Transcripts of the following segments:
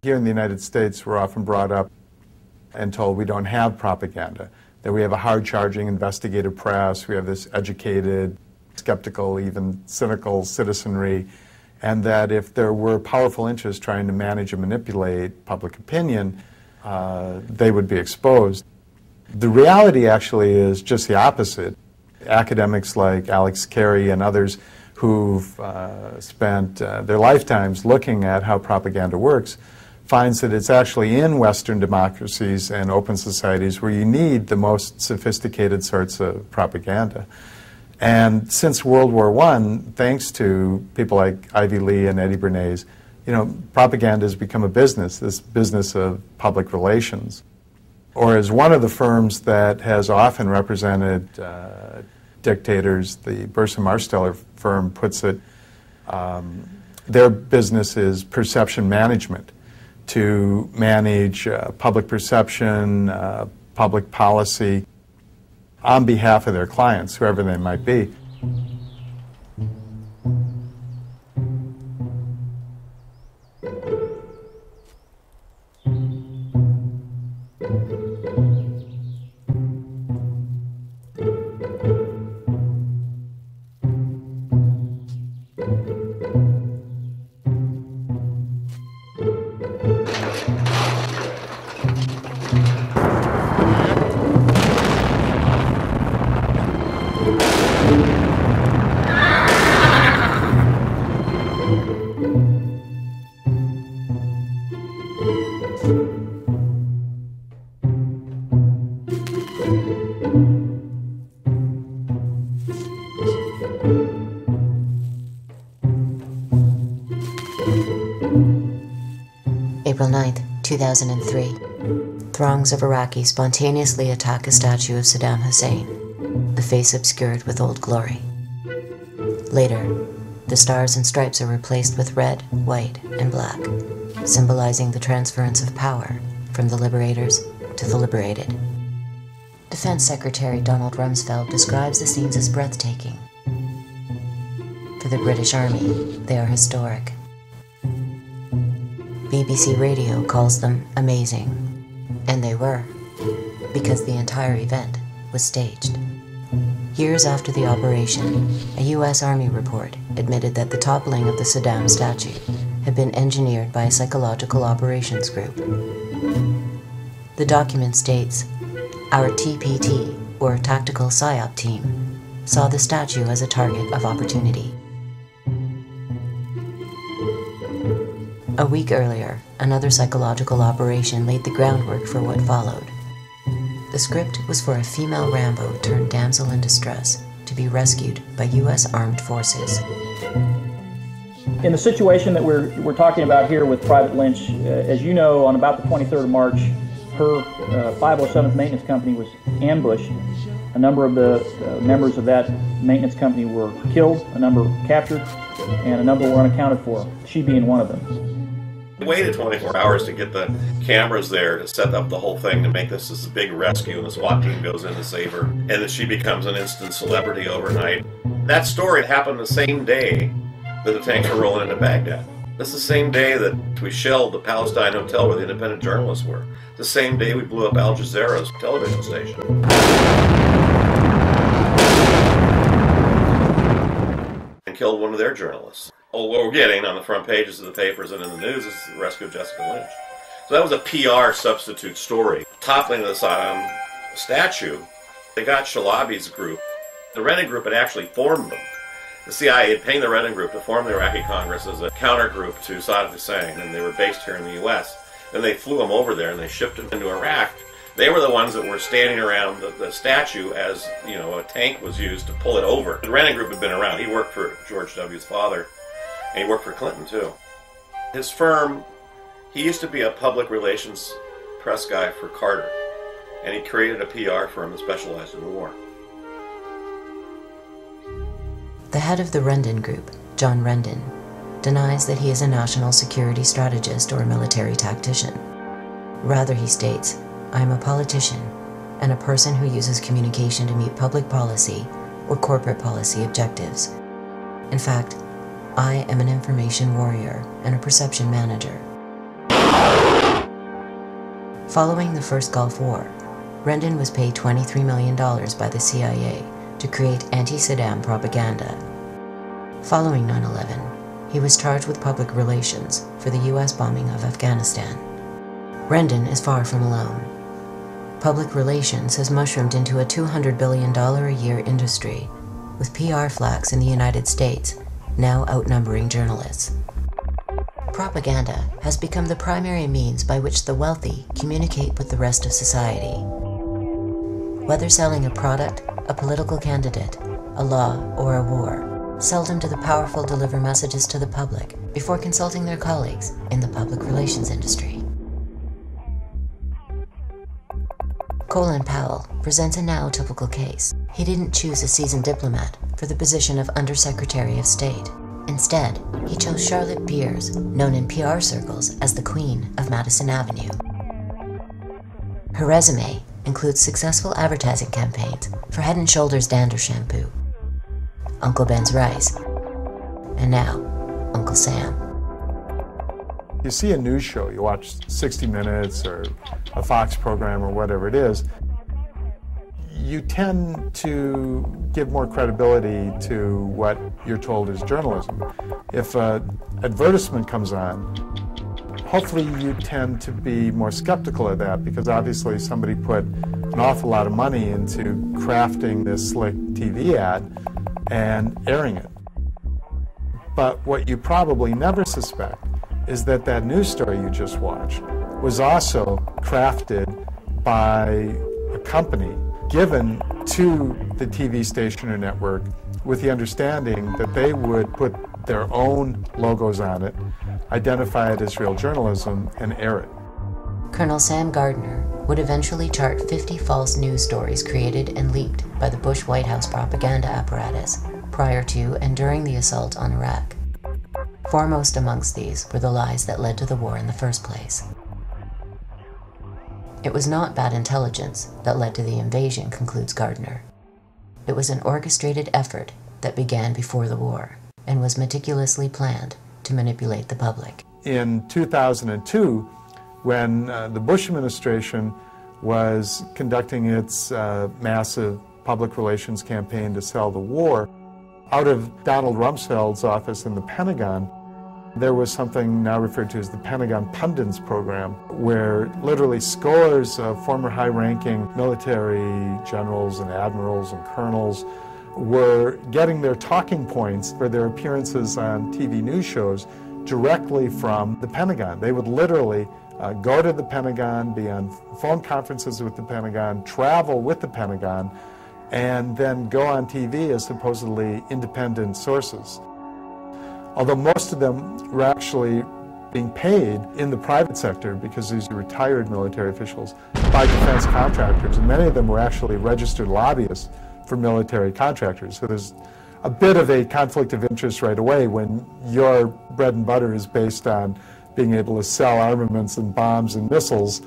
Here in the United States, we're often brought up and told we don't have propaganda, that we have a hard-charging investigative press, we have this educated, skeptical, even cynical citizenry, and that if there were powerful interests trying to manage and manipulate public opinion, they would be exposed. The reality actually is just the opposite. Academics like Alex Carey and others who've spent their lifetimes looking at how propaganda works finds that it's actually in Western democracies and open societies where you need the most sophisticated sorts of propaganda. And since World War I, thanks to people like Ivy Lee and Eddie Bernays, propaganda has become a business, this business of public relations. Or as one of the firms that has often represented dictators, the Burson Marsteller firm puts it, their business is perception management, to manage public perception, public policy on behalf of their clients, whoever they might be. April 9th, 2003. Throngs of Iraqis spontaneously attack a statue of Saddam Hussein, the face obscured with Old Glory. Later, the stars and stripes are replaced with red, white, and black, symbolizing the transference of power from the liberators to the liberated. Defense Secretary Donald Rumsfeld describes the scenes as breathtaking. For the British Army, they are historic. BBC Radio calls them amazing. And they were, because the entire event was staged. Years after the operation, a U.S. Army report admitted that the toppling of the Saddam statue had been engineered by a psychological operations group. The document states, "Our TPT, or Tactical PSYOP team, saw the statue as a target of opportunity." A week earlier, another psychological operation laid the groundwork for what followed. The script was for a female Rambo turned damsel in distress to be rescued by U.S. armed forces. In the situation that we're talking about here with Private Lynch, as you know, on about the 23rd of March, her 507th maintenance company was ambushed. A number of the members of that maintenance company were killed, a number captured, and a number were unaccounted for, she being one of them. We waited 24 hours to get the cameras there to set up the whole thing to make this a big rescue, and the SWAT team goes in to save her, and then she becomes an instant celebrity overnight. That story happened the same day that the tanks were rolling into Baghdad. That's the same day that we shelled the Palestine hotel where the independent journalists were. The same day we blew up Al Jazeera's television station. And killed one of their journalists. Oh, what we're getting on the front pages of the papers and in the news is the rescue of Jessica Lynch. So that was a PR substitute story. Toppling of the Saddam statue, they got Shalabi's group. The Rennan group had actually formed them. The CIA had paid the Rennan group to form the Iraqi Congress as a counter group to Saddam Hussein, and they were based here in the U.S. Then they flew them over there and they shipped them into Iraq. They were the ones that were standing around the statue as, a tank was used to pull it over. The Rennan group had been around. He worked for George W.'s father. And he worked for Clinton, too. His firm, he used to be a public relations press guy for Carter. And he created a PR firm that specialized in war. The head of the Rendon Group, John Rendon, denies that he is a national security strategist or a military tactician. Rather, he states, "I am a politician and a person who uses communication to meet public policy or corporate policy objectives. In fact, I am an information warrior and a perception manager." Following the first Gulf War, Rendon was paid $23 million by the CIA to create anti-Saddam propaganda. Following 9/11, he was charged with public relations for the US bombing of Afghanistan. Rendon is far from alone. Public relations has mushroomed into a $200 billion a year industry, with PR flacks in the United States now outnumbering journalists. Propaganda has become the primary means by which the wealthy communicate with the rest of society. Whether selling a product, a political candidate, a law, or a war, seldom do the powerful deliver messages to the public before consulting their colleagues in the public relations industry. Colin Powell presents a now typical case. He didn't choose a seasoned diplomat for the position of Undersecretary of State. Instead, he chose Charlotte Beers, known in PR circles as the Queen of Madison Avenue. Her resume includes successful advertising campaigns for Head & Shoulders Dander Shampoo, Uncle Ben's Rice, and now, Uncle Sam. You see a news show, you watch 60 Minutes or a Fox program or whatever it is, you tend to give more credibility to what you're told is journalism. If an advertisement comes on, hopefully you tend to be more skeptical of that because obviously somebody put an awful lot of money into crafting this slick TV ad and airing it. But what you probably never suspect is that that news story you just watched was also crafted by a company given to the TV station or network with the understanding that they would put their own logos on it, identify it as real journalism, and air it. Colonel Sam Gardner would eventually chart 50 false news stories created and leaked by the Bush White House propaganda apparatus prior to and during the assault on Iraq. Foremost amongst these were the lies that led to the war in the first place. It was not bad intelligence that led to the invasion, concludes Gardner. It was an orchestrated effort that began before the war and was meticulously planned to manipulate the public. In 2002, when the Bush administration was conducting its massive public relations campaign to sell the war, out of Donald Rumsfeld's office in the Pentagon, there was something now referred to as the Pentagon Pundits program, where literally scores of former high-ranking military generals and admirals and colonels were getting their talking points for their appearances on TV news shows directly from the Pentagon. They would literally go to the Pentagon, be on phone conferences with the Pentagon, travel with the Pentagon, and then go on TV as supposedly independent sources. Although most of them were actually being paid in the private sector because these are retired military officials by defense contractors, and many of them were actually registered lobbyists for military contractors. So there's a bit of a conflict of interest right away when your bread and butter is based on being able to sell armaments and bombs and missiles,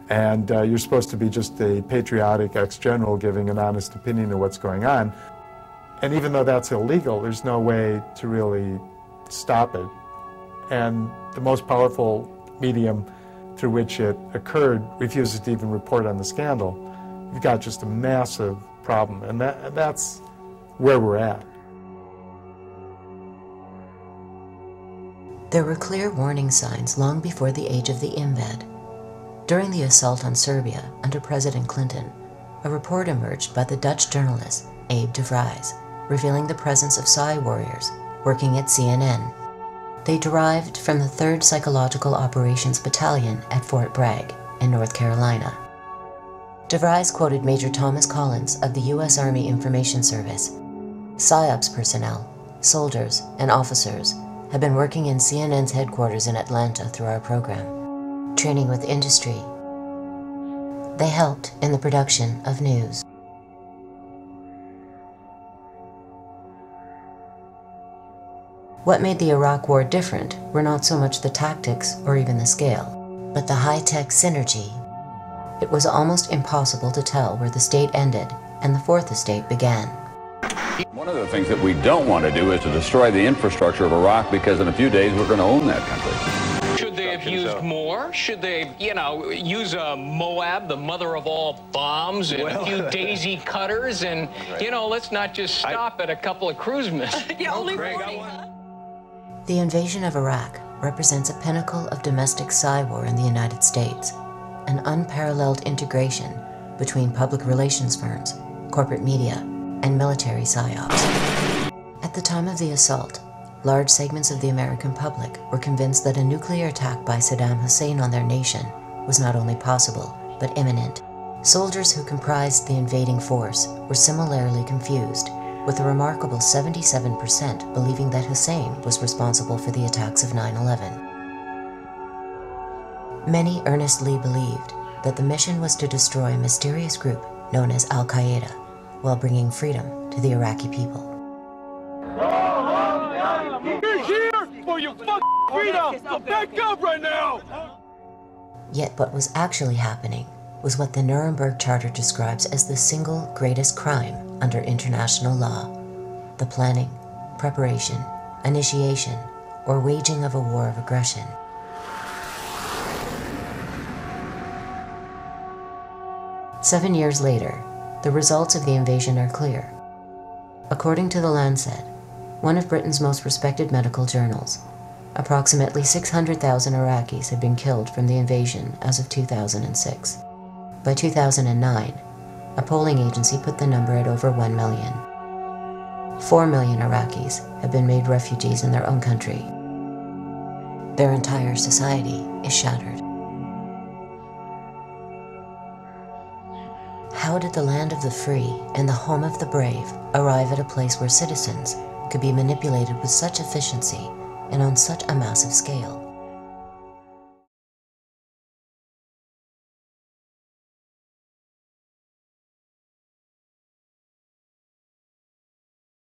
and you're supposed to be just a patriotic ex-general giving an honest opinion of what's going on. And even though that's illegal, there's no way to really stop it. And the most powerful medium through which it occurred refuses to even report on the scandal. You've got just a massive problem, and that's where we're at. There were clear warning signs long before the age of the embed. During the assault on Serbia under President Clinton, a report emerged by the Dutch journalist Abe de Vries, revealing the presence of Psi warriors working at CNN. They derived from the 3rd Psychological Operations Battalion at Fort Bragg in North Carolina. De Vries quoted Major Thomas Collins of the U.S. Army Information Service. PSYOPs personnel, soldiers, and officers have been working in CNN's headquarters in Atlanta through our program, training with industry. They helped in the production of news. What made the Iraq War different were not so much the tactics or even the scale, but the high-tech synergy. It was almost impossible to tell where the state ended and the Fourth Estate began. One of the things that we don't want to do is to destroy the infrastructure of Iraq, because in a few days we're going to own that country. Should they have used more? Should they, you know, use a Moab, the mother of all bombs, and a few daisy cutters, and, you know, let's not just stop at a couple of cruise missiles. Yeah, only 40. The invasion of Iraq represents a pinnacle of domestic war in the United States, an unparalleled integration between public relations firms, corporate media, and military psyops. At the time of the assault, large segments of the American public were convinced that a nuclear attack by Saddam Hussein on their nation was not only possible, but imminent. Soldiers who comprised the invading force were similarly confused, with a remarkable 77% believing that Hussein was responsible for the attacks of 9/11. Many earnestly believed that the mission was to destroy a mysterious group known as Al-Qaeda, while bringing freedom to the Iraqi people. We're here for your fucking freedom! So back up right now! Yet what was actually happening was what the Nuremberg Charter describes as the single greatest crime under international law: the planning, preparation, initiation, or waging of a war of aggression. Seven years later, the results of the invasion are clear. According to The Lancet, one of Britain's most respected medical journals, approximately 600,000 Iraqis had been killed from the invasion as of 2006. By 2009, a polling agency put the number at over 1 million. 4 million Iraqis have been made refugees in their own country. Their entire society is shattered. How did the land of the free and the home of the brave arrive at a place where citizens could be manipulated with such efficiency and on such a massive scale?